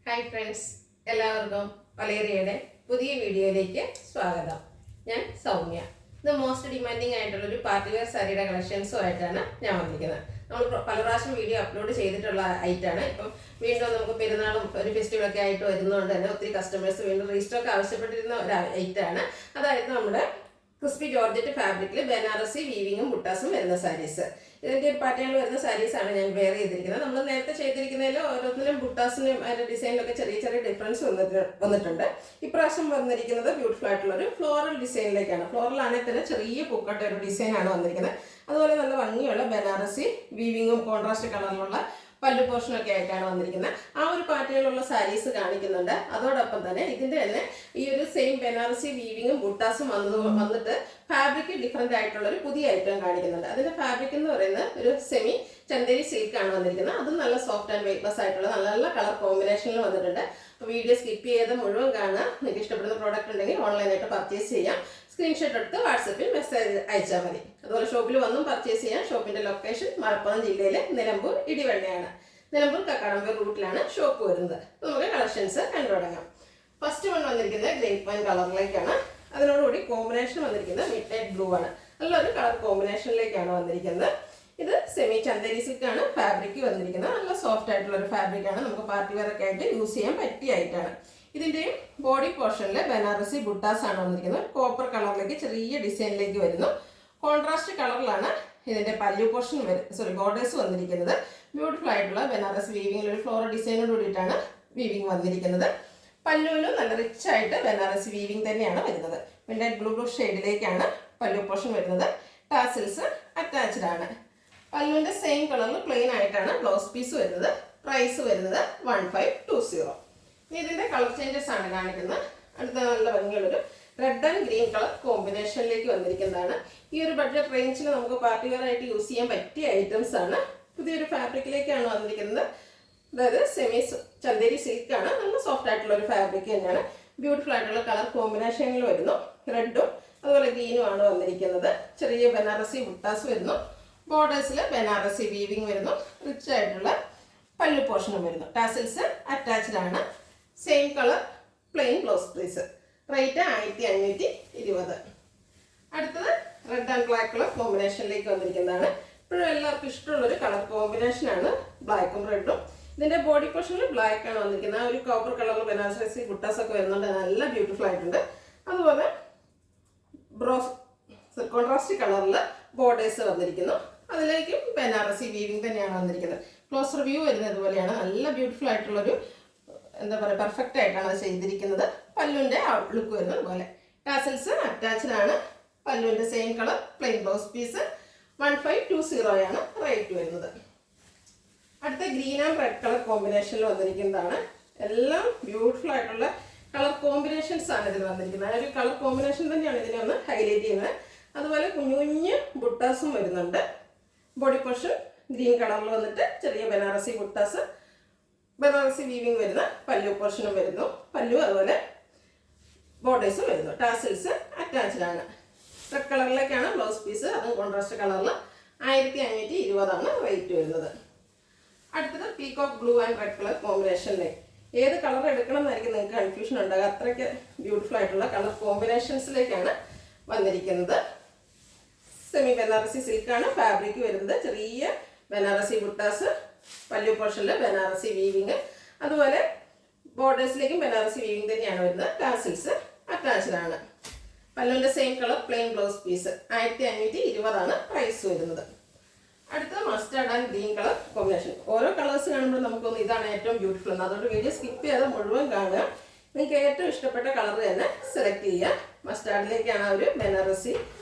Hi friends, എല്ലാവർക്കും വലേറിയയുടെ പുതിയ വീഡിയോയിലേക്ക് സ്വാഗതം. ഞാൻ സൗമ്യ. ഇത് മോസ്റ്റ് ഡിമാൻഡിങ് ആയിട്ടുള്ള ഒരു പാർട്ടി വെയർ സാരിയുടെ കളക്ഷൻസുമായിട്ടാണ് ഞാൻ വന്നിരിക്കുന്നത്. നമ്മൾ പല പ്രാവശ്യം വീഡിയോ അപ്ലോഡ് ചെയ്തിട്ടുള്ള ഐറ്റാണ്. ഇപ്പം വീണ്ടും നമുക്ക് പെരുന്നാളും ഒരു ഫെസ്റ്റിവലൊക്കെ ആയിട്ട് വരുന്നതുകൊണ്ട് തന്നെ ഒത്തിരി കസ്റ്റമേഴ്സ് വീണ്ടും റീസ്റ്റോക്ക് ആവശ്യപ്പെട്ടിരുന്ന ഒരു ഐറ്റാണ്. അതായത് നമ്മുടെ ക്രിസ്പി ജോർജറ്റ് ഫാബ്രിക്കിൽ ബനാറസി വീവിങ്ങും ബുട്ടാസും വരുന്ന സാരീസ്. ഇതിൻ്റെ ഒരു പാറ്റേണിൽ വരുന്ന സാരീസാണ് ഞാൻ വെയർ ചെയ്തിരിക്കുന്നത്. നമ്മൾ നേരത്തെ ചെയ്തിരിക്കുന്നതിൽ ഓരോന്നിലും ബുട്ടാസിനും അതിൻ്റെ ഡിസൈനിലൊക്കെ ചെറിയ ചെറിയ ഡിഫറൻസ് വന്നിട്ടുണ്ട്. ഇപ്രാവശ്യം വന്നിരിക്കുന്നത് ബ്യൂട്ടിഫുൾ ആയിട്ടുള്ള ഒരു ഫ്ലോറൽ ഡിസൈനിലേക്കാണ്. ഫ്ലോറൽ ആണെങ്കിൽ തന്നെ ചെറിയ പൂക്കട്ട ഒരു ഡിസൈനാണ് വന്നിരിക്കുന്നത്. അതുപോലെ നല്ല ഭംഗിയുള്ള ബനാറസി വീവിങ്ങും കോൺട്രാസ്റ്റ് കളറിലുള്ള പല്ലു പോർഷനൊക്കെ ആയിട്ടാണ് വന്നിരിക്കുന്നത്. ആ ഒരു പാറ്റേണിലുള്ള സാരീസ് കാണിക്കുന്നുണ്ട്. അതോടൊപ്പം തന്നെ ഇതിൻ്റെ തന്നെ ഈ ഒരു സെയിം ബനാറസി വീവിങ്ങും ബുട്ടാസും വന്നിട്ട് ഫാബ്രിക് ഡിഫറെൻ്റ് ആയിട്ടുള്ള ഒരു പുതിയ ഐറ്റം കാണിക്കുന്നുണ്ട്. അതിൻ്റെ ഫാബ്രിക് എന്ന് പറയുന്നത് ഒരു സെമി ചന്ദേരി സിൽക്കാണ് വന്നിരിക്കുന്നത്. അതും നല്ല സോഫ്റ്റ് ആൻഡ് വെയ്റ്റ്ലെസ് ആയിട്ടുള്ള നല്ല നല്ല കളർ കോമ്പിനേഷനിൽ വന്നിട്ടുണ്ട്. അപ്പോൾ വീഡിയോ സ്കിപ്പ് ചെയ്ത് മുഴുവൻ കാണുക. നിങ്ങൾക്ക് ഇഷ്ടപ്പെടുന്ന പ്രോഡക്റ്റ് ഉണ്ടെങ്കിൽ ഓൺലൈനായിട്ട് പർച്ചേസ് ചെയ്യാം. സ്ക്രീൻഷോട്ട് എടുത്ത് വാട്സപ്പിൽ മെസ്സേജ് അയച്ചാൽ മതി. അതുപോലെ ഷോപ്പിൽ വന്നും പർച്ചേസ് ചെയ്യാം. ഷോപ്പിൻ്റെ ലൊക്കേഷൻ മലപ്പുറം ജില്ലയിലെ നിലമ്പൂർ ഇടിവണ്ണയാണ്. നിലമ്പൂർ കക്കാടമ്പൂർ റൂട്ടിലാണ് ഷോപ്പ് വരുന്നത്. നമുക്ക് കളക്ഷൻസ് കണ്ടു തുടങ്ങാം. ഫസ്റ്റ് വൺ വന്നിരിക്കുന്നത് ഗ്രേപ്പ് വൈൻ കളറിലേക്കാണ്. അതിനോടുകൂടി കോമ്പിനേഷൻ വന്നിരിക്കുന്നത് മിഡ് നൈറ്റ് ബ്ലൂ ആണ്. നല്ലൊരു കളർ കോമ്പിനേഷനിലേക്കാണ് വന്നിരിക്കുന്നത്. ഇത് സെമി ചന്ദേരി സിൽക്കാണ് ഫാബ്രിക് വന്നിരിക്കുന്നത്. നല്ല സോഫ്റ്റ് ആയിട്ടുള്ള ഒരു ഫാബ്രിക്കാണ്. നമുക്ക് പാർട്ടി വെയർ ഒക്കെ ആയിട്ട് യൂസ് ചെയ്യാൻ പറ്റിയ ആയിട്ടാണ്. ഇതിൻ്റെയും ബോഡി പോർഷനിൽ ബനാറസി ബുട്ടാസ് ആണ് വന്നിരിക്കുന്നത്. കോപ്പർ കളറിലേക്ക് ചെറിയ ഡിസൈനിലേക്ക് വരുന്നു. കോൺട്രാസ്റ്റ് കളറിലാണ് ഇതിൻ്റെ പല്ലു പോർഷൻ ബോർഡേഴ്സ് വന്നിരിക്കുന്നത്. ബ്യൂട്ടിഫുൾ ആയിട്ടുള്ള ബനാറസ് വീവിങ്ങിൽ ഒരു ഫ്ലോറൽ ഡിസൈനോട് കൂടിയിട്ടാണ് വീവിങ് വന്നിരിക്കുന്നത്. പല്ലുവിലും നല്ല റിച്ച് ആയിട്ട് ബനാറസി വീവിങ് തന്നെയാണ് വരുന്നത്. മിഡ് ബ്ലൂ ഷെയ്ഡിലേക്കാണ് പല്ലു പോർഷൻ വരുന്നത്. ടാസിൽസ് അറ്റാച്ച്ഡ് ആണ്. പല്ലുവിൻ്റെ സെയിം കളറിൽ പ്ലെയിൻ ആയിട്ടാണ് ബ്ലൗസ് പീസ് വരുന്നത്. പ്രൈസ് വരുന്നത് 1520. ഇതിൻ്റെ കളർ ചേഞ്ചസ് ആണ് കാണിക്കുന്നത്. അടുത്ത നല്ല ഭംഗിയുള്ളൊരു റെഡ് ആൻഡ് ഗ്രീൻ കളർ കോമ്പിനേഷനിലേക്ക് വന്നിരിക്കുന്നതാണ്. ഈ ഒരു ബഡ്ജറ്റ് റേഞ്ചിൽ നമുക്ക് പാർട്ടി വെയർ ആയിട്ട് യൂസ് ചെയ്യാൻ പറ്റിയ ഐറ്റംസ് ആണ്. പുതിയൊരു ഫാബ്രിക്കിലേക്കാണ് വന്നിരിക്കുന്നത്. അതായത് സെമി ചന്ദേരി സിൽക്കാണ്. നല്ല സോഫ്റ്റ് ആയിട്ടുള്ള ഒരു ഫാബ്രിക് തന്നെയാണ്. ബ്യൂട്ടിഫുൾ ആയിട്ടുള്ള കളർ കോമ്പിനേഷനിൽ വരുന്നു. റെഡും അതുപോലെ ഗ്രീനും ആണ് വന്നിരിക്കുന്നത്. ചെറിയ ബനാറസി ബുട്ടാസ് വരുന്നു. ബോർഡേഴ്സിൽ ബനാറസി വീവിങ് വരുന്നു. റിച്ച് ആയിട്ടുള്ള പല്ലു പോർഷനും വരുന്നു. ടാസിൽസ് അറ്റാച്ച്ഡ് ആണ്. Same colour plain blouse piece. Rate 1520. അടുത്തത് റെഡ് ആൻഡ് ബ്ലാക്ക് കളർ കോമ്പിനേഷനിലേക്ക് വന്നിരിക്കുന്നതാണ്. ഇപ്പോഴും എല്ലാവർക്കും ഇഷ്ടമുള്ളൊരു കളർ കോമ്പിനേഷനാണ് ബ്ലാക്കും റെഡും. ഇതിൻ്റെ ബോഡി പോർഷനിൽ ബ്ലാക്ക് ആണ് വന്നിരിക്കുന്നത്. ആ ഒരു കോപ്പർ കളറിൽ ബനാറസി ബുട്ടാസ് ഒക്കെ വരുന്നുണ്ട്. നല്ല ബ്യൂട്ടിഫുൾ ആയിട്ടുണ്ട്. അതുപോലെ കോൺട്രാസ്റ്റ് കളറിൽ ബോർഡേഴ്സ് വന്നിരിക്കുന്നു. അതിലേക്കും ബനാറസി വീവിങ് തന്നെയാണ് വന്നിരിക്കുന്നത്. ക്ലോസർ വ്യൂ വരുന്നത് ഇതുപോലെയാണ്. നല്ല ബ്യൂട്ടിഫുൾ ആയിട്ടുള്ളൊരു എന്താ പറയുക, പെർഫെക്റ്റ് ആയിട്ടാണ് അത് ചെയ്തിരിക്കുന്നത്. പല്ലുവിൻ്റെ ഔട്ട്ലുക്ക് വരുന്നത് പോലെ. ടാസൽസ് അറ്റാച്ച്ഡ് ആണ്. പല്ലുവിൻ്റെ same colour plain blouse piece. 1520 ആണ് റേറ്റ് വരുന്നത്. അടുത്ത ഗ്രീൻ ആൻഡ് റെഡ് കളർ കോമ്പിനേഷനിൽ വന്നിരിക്കുന്നതാണ്. എല്ലാം ബ്യൂട്ടിഫുൾ ആയിട്ടുള്ള കളർ കോമ്പിനേഷൻസ് ആണ് ഇതിൽ വന്നിരിക്കുന്നത്. ആ ഒരു കളർ കോമ്പിനേഷൻ തന്നെയാണ് ഇതിനെ ഒന്ന് ഹൈലൈറ്റ് ചെയ്യുന്നത്. അതുപോലെ കുഞ്ഞു കുഞ്ഞ് ബുട്ടാസും വരുന്നുണ്ട്. ബോഡി പോർഷൻ ഗ്രീൻ കളറിൽ വന്നിട്ട് ചെറിയ ബനാറസി ബുട്ടാസ്, ബനാറസി വീവിങ് വരുന്ന പല്ലു പോർഷനും വരുന്നു. പല്ലു അതുപോലെ ബോർഡേഴ്സും വരുന്നു. ടാസിൽസ് അറ്റാച്ച്ഡ് ആണ്. റെഡ് കളറിലേക്കാണ് ബ്ലൗസ് പീസ്. അതും കോൺട്രാസ്റ്റ് കളറിൽ 1520 ആണ് റേറ്റ് വരുന്നത്. അടുത്തത് peacock blue and red colour കോമ്പിനേഷനിലേക്ക്. ഏത് കളർ എടുക്കണം എന്നായിരിക്കും നിങ്ങൾക്ക് കൺഫ്യൂഷൻ ഉണ്ടാകുക. അത്രയ്ക്ക് ബ്യൂട്ടിഫുൾ ആയിട്ടുള്ള കളർ കോമ്പിനേഷൻസിലേക്കാണ് വന്നിരിക്കുന്നത്. സെമി ബനാറസി സിൽക്കാണ് ഫാബ്രിക് വരുന്നത്. ചെറിയ ബനാറസി ബുട്ടാസ്, പല്ലു പോർഷനിൽ ബനാറസി വീവിങ്, അതുപോലെ ബോർഡേഴ്സിലേക്കും ബനാറസി വീവിങ് തന്നെയാണ് വരുന്നത്. ടാസിൽസ് അറ്റാച്ച്ഡ് ആണ്. പല്ലുവിൻ്റെ same colour plain blouse piece. 1520 ആണ് പ്രൈസ് വരുന്നത്. അടുത്ത mustard and green colour combination. ഓരോ കളേഴ്സ് കാണുമ്പോൾ നമുക്കൊന്ന് ഇതാണ് ഏറ്റവും ബ്യൂട്ടിഫുൾ എന്ന്. അതുകൊണ്ട് വീഡിയോ സ്കിപ്പ് ചെയ്യാതെ മുഴുവൻ കാണുക. നിങ്ങൾക്ക് ഏറ്റവും ഇഷ്ടപ്പെട്ട കളർ തന്നെ സെലക്ട് ചെയ്യുക. മസ്റ്റാർഡിലേക്കാണ് ഒരു ബനാറസി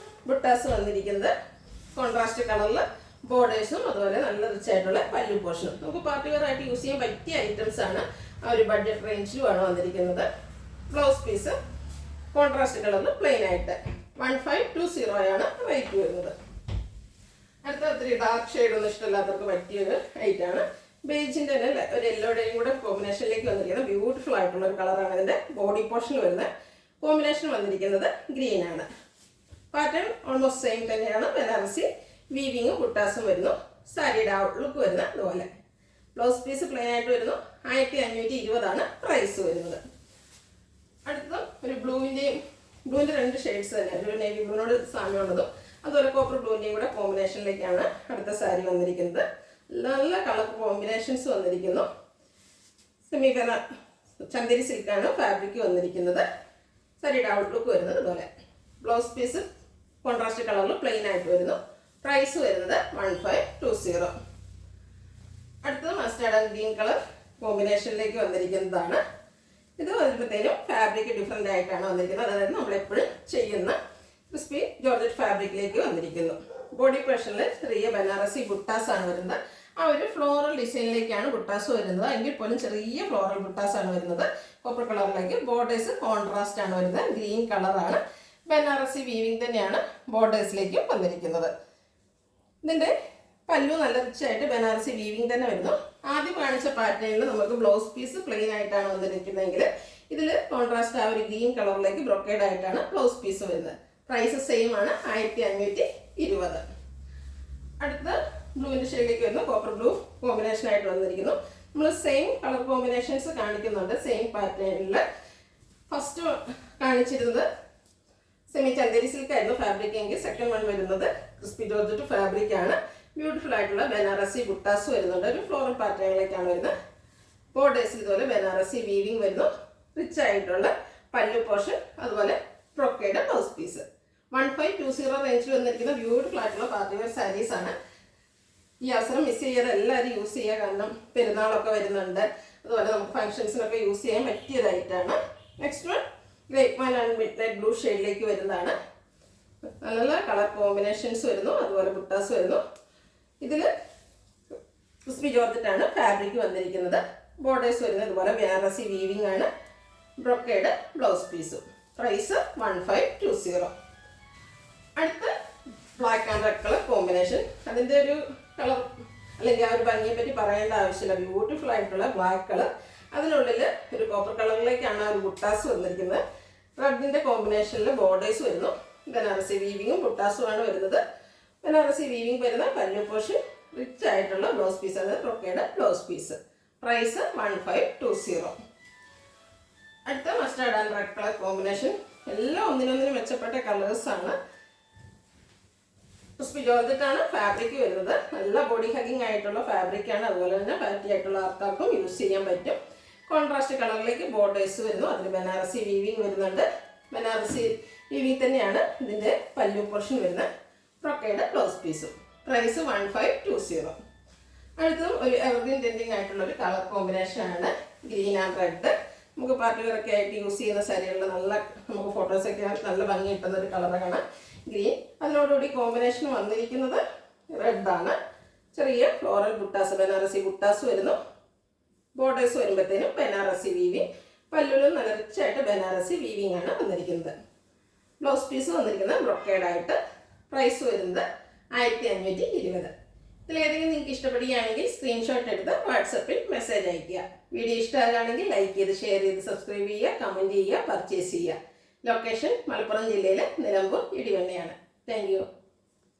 ബുട്ടാസ് വന്നിരിക്കുന്നത്. കോൺട്രാസ്റ്റ് കളറിൽ ബോർഡേഴ്സും അതുപോലെ നല്ല റിച്ച് ആയിട്ടുള്ള പല്ലു പോർഷനും. നമുക്ക് പാർട്ടി വെയർ ആയിട്ട് യൂസ് ചെയ്യാൻ പറ്റിയ ഐറ്റംസ് ആണ്. ആ ഒരു ബഡ്ജറ്റ് റേഞ്ചിലുമാണ് വന്നിരിക്കുന്നത്. ബ്ലൗസ് പീസ് കോൺട്രാസ്റ്റ് കളറിൽ പ്ലെയിൻ ആയിട്ട് 1520 ആണ് റേറ്റ് വരുന്നത്. അടുത്ത ഒത്തിരി ഡാർക്ക് ഷെയ്ഡ് ഒന്നും ഇഷ്ടമില്ലാത്തവർക്ക് പറ്റിയൊരു ഐറ്റാണ്. ബേജിൻ്റെ തന്നെ ഒരു യെല്ലോയുടെയും കൂടെ കോമ്പിനേഷനിലേക്ക് വന്നിരിക്കുന്നത്. ബ്യൂട്ടിഫുൾ ആയിട്ടുള്ള ഒരു കളറാണ്. ഇതിൻ്റെ ബോഡി പോർഷനിൽ വരുന്ന കോമ്പിനേഷൻ വന്നിരിക്കുന്നത് ഗ്രീൻ ആണ്. പാറ്റേൺ ഓൾമോസ്റ്റ് സെയിം തന്നെയാണ്. ബനാറസി വീവിങ്ങും ബുട്ടാസും വരുന്നു. സാരിയുടെ ഔട്ട്ലുക്ക് വരുന്ന ഇതുപോലെ ബ്ലൗസ് പീസ് പ്ലെയിൻ ആയിട്ട് വരുന്നു. 1520 പ്രൈസ് വരുന്നത്. അടുത്തത് ഒരു ബ്ലൂവിൻ്റെ 2 ഷെയ്ഡ്സ് തന്നെ, ഒരു നേവി ബ്ലൂവിനോട് സാമ്യമുള്ളതും അതുപോലെ കോപ്പർ ബ്ലൂവിൻ്റെയും കൂടെ കോമ്പിനേഷനിലേക്കാണ് അടുത്ത സാരി വന്നിരിക്കുന്നത്. നല്ല കളർ കോമ്പിനേഷൻസ് വന്നിരിക്കുന്നു. സെമിഫെന ചന്ദേരി സിൽക്കാണ് ഫാബ്രിക് വന്നിരിക്കുന്നത്. സാരിയുടെ ഔട്ട്ലുക്ക് വരുന്നത് പോലെ. ബ്ലൗസ് പീസ് കോൺട്രാസ്റ്റ് കളറിൽ പ്ലെയിൻ ആയിട്ട് വരുന്നു. പ്രൈസ് വരുന്നത് 1520. അടുത്തത് മസ്റ്റാർഡ് ആൻഡ് ഗ്രീൻ കളർ കോമ്പിനേഷനിലേക്ക് വന്നിരിക്കുന്നതാണ്. ഇത് വരുമ്പോഴത്തേനും ഫാബ്രിക് ഡിഫറെൻ്റ് ആയിട്ടാണ് വന്നിരിക്കുന്നത്. അതായത് നമ്മളെപ്പോഴും ചെയ്യുന്ന ക്രിസ്പി ജോർജറ്റ് ഫാബ്രിക്കിലേക്ക് വന്നിരിക്കുന്നു. ബോഡി പോർഷനിൽ ചെറിയ ബനാറസി ബുട്ടാസ് ആണ് വരുന്നത്. ആ ഒരു ഫ്ലോറൽ ഡിസൈനിലേക്കാണ് ബുട്ടാസ് വരുന്നത്. എങ്കിൽ പോലും ചെറിയ ഫ്ലോറൽ ബുട്ടാസ് ആണ് വരുന്നത്. കോപ്പർ കളറിലേക്ക് ബോർഡേഴ്സ് കോൺട്രാസ്റ്റ് ആണ് വരുന്നത്. ഗ്രീൻ കളറാണ്. ബനാറസി വീവിങ് തന്നെയാണ് ബോർഡേഴ്സിലേക്കും വന്നിരിക്കുന്നത്. ഇതിൻ്റെ പല്ലു നല്ല റിച്ചായിട്ട് ബനാറസി വീവിങ് തന്നെ വരുന്നു. ആദ്യം കാണിച്ച പാറ്റേണിൽ നമുക്ക് ബ്ലൗസ് പീസ് പ്ലെയിൻ ആയിട്ടാണ് വന്നിരിക്കുന്നതെങ്കിൽ ഇതിൽ കോൺട്രാസ്റ്റ് ആ ഒരു ഗ്രീൻ കളറിലേക്ക് ബ്രൊക്കേഡ് ആയിട്ടാണ് ബ്ലൗസ് പീസ് വരുന്നത്. പ്രൈസ് സെയിം ആണ്, 1520. അടുത്ത ബ്ലൂവിൻ്റെ ഷെയ്ഡിലേക്ക് വരുന്നു. കോപ്പർ ബ്ലൂ കോമ്പിനേഷൻ ആയിട്ട് വന്നിരിക്കുന്നു. നമ്മൾ സെയിം കളർ കോമ്പിനേഷൻസ് കാണിക്കുന്നുണ്ട് സെയിം പാറ്റേണിൽ. ഫസ്റ്റ് കാണിച്ചിരുന്നത് സെമി ചന്ദേരി സിൽക്ക് ആയിരുന്നു ഫാബ്രിക് എങ്കിൽ സെക്കൻഡ് വൺ വരുന്നത് ക്രിസ്പി ജോർജറ്റ് ഫാബ്രിക് ആണ്. ബ്യൂട്ടിഫുൾ ആയിട്ടുള്ള ബനാറസി ബുട്ടാസ് വരുന്നുണ്ട്. ഒരു ഫ്ലോറൽ പാറ്റേണിലേക്കാണ് വരുന്നത്. ബോർഡേഴ്സിൽ ഇതുപോലെ ബനാറസി വീവിങ് വരുന്നു. റിച്ച് ആയിട്ടുള്ള പല്ലു പോർഷൻ അതുപോലെ ബ്രൊക്കേഡ് ബ്ലൗസ് പീസ്. 1520 റേഞ്ചിൽ വന്നിരിക്കുന്ന ബ്യൂട്ടിഫുൾ ആയിട്ടുള്ള പാർട്ടി വെയർ സാരീസ് ആണ്. ഈ അവസരം മിസ് ചെയ്യാതെ എല്ലാവരും യൂസ് ചെയ്യുക. കാരണം പെരുന്നാളൊക്കെ വരുന്നുണ്ട്. അതുപോലെ നമുക്ക് ഫംഗ്ഷൻസിനൊക്കെ യൂസ് ചെയ്യാൻ പറ്റിയതായിട്ടാണ്. Next one grape man and midnight blue ഷെയ്ഡിലേക്ക് വരുന്നതാണ്. നല്ല കളർ കോമ്പിനേഷൻസ് വരുന്നു. അതുപോലെ ബുട്ടാസ് വരുന്നു. ഇതിൽ ക്രിസ്പി ജോർജറ്റ് ആണ് ഫാബ്രിക് വന്നിരിക്കുന്നത്. ബോർഡേഴ്സ് വരുന്നത് ഇതുപോലെ ബനാറസി വീവിങ് ആണ്. ബ്രൊക്കേഡ് ബ്ലൗസ് പീസും. പ്രൈസ് 1520. അടുത്ത black and red colour combination. അതിൻ്റെ ഒരു കളർ അല്ലെങ്കിൽ ആ ഒരു ഭംഗിയെ പറ്റി പറയേണ്ട ആവശ്യമില്ല. ബ്യൂട്ടിഫുൾ ആയിട്ടുള്ള ബ്ലാക്ക് കളർ. അതിനുള്ളിൽ ഒരു കോപ്പർ കളറിലേക്കാണ് ആ ഒരു ബുട്ടാസ് വന്നിരിക്കുന്നത്. റെഡിൻ്റെ കോമ്പിനേഷനിൽ ബോർഡേഴ്സ് വരുന്നു. ബനാറസി വീവിങ്ങും ബുട്ടാസും ആണ് വരുന്നത്. ബനാറസി വീവിങ് വരുന്ന പല്ലു പോർഷൻ റിച്ച് ആയിട്ടുള്ള ബ്ലൗസ് പീസ്, അതായത് ബ്രൊക്കേഡ് ബ്ലൗസ് പീസ്. പ്രൈസ് 1520. അടുത്ത mustard and red colour combination. എല്ലാം ഒന്നിനൊന്നിനും മെച്ചപ്പെട്ട കളേഴ്സാണ്. ക്രിസ്പി ജോർജറ്റ് ആണ് ഫാബ്രിക് വരുന്നത്. നല്ല ബോഡി ഹഗിങ് ആയിട്ടുള്ള ഫാബ്രിക് ആണ്. അതുപോലെ തന്നെ ഫാറ്റി ആയിട്ടുള്ള ആർക്കാർക്കും യൂസ് ചെയ്യാൻ പറ്റും. കോൺട്രാസ്റ്റ് കളറിലേക്ക് ബോർഡേഴ്സ് വരുന്നു. അതിൽ ബനാറസി വീവിങ് വരുന്നുണ്ട്. ബനാറസി വീവിങ് തന്നെയാണ് ഇതിൻ്റെ പല്ലു പോർഷൻ വരുന്നത്. ബ്രൊക്കേഡ് ബ്ലൗസ് പീസും. പ്രൈസ് 1520. അടുത്തും ഒരു എവർഗ്രീൻ ടെൻഡിങ് ആയിട്ടുള്ള ഒരു കളർ കോമ്പിനേഷൻ ആണ്. Green and red. നമുക്ക് പാർട്ടി വെയറൊക്കെ ആയിട്ട് യൂസ് ചെയ്യുന്ന സാരികളിൽ നല്ല നമുക്ക് ഫോട്ടോസൊക്കെ നല്ല ഭംഗി കിട്ടുന്ന ഒരു കളറാണ് ഗ്രീൻ. അതിനോടുകൂടി കോമ്പിനേഷൻ വന്നിരിക്കുന്നത് റെഡാണ്. ചെറിയ ഫ്ലോറൽ ബുട്ടാസ് ബനാറസി ബുട്ടാസ് വരുന്നു. ബോർഡേഴ്സ് വരുമ്പോഴത്തേനും ബനാറസി വീവിങ്. പല്ലുവിലും നല്ല റിച്ചായിട്ട് ബനാറസി വീവിങ് ആണ് വന്നിരിക്കുന്നത്. ബ്ലൗസ് പീസ് വന്നിരിക്കുന്നത് ബ്രൊക്കേഡായിട്ട്. പ്രൈസ് വരുന്നത് 1520. ഇതിലേതെങ്കിലും നിങ്ങൾക്ക് ഇഷ്ടപ്പെടുകയാണെങ്കിൽ സ്ക്രീൻഷോട്ട് എടുത്ത് വാട്സപ്പിൽ മെസ്സേജ് അയയ്ക്കുക. വീഡിയോ ഇഷ്ടമാകുകയാണെങ്കിൽ ലൈക്ക് ചെയ്ത് ഷെയർ ചെയ്ത് സബ്സ്ക്രൈബ് ചെയ്യുക, കമൻറ്റ് ചെയ്യുക, പർച്ചേസ് ചെയ്യുക. ലൊക്കേഷൻ മലപ്പുറം ജില്ലയിലെ നിലമ്പൂർ ഇടിവണ്ണയാണ്. Thank you.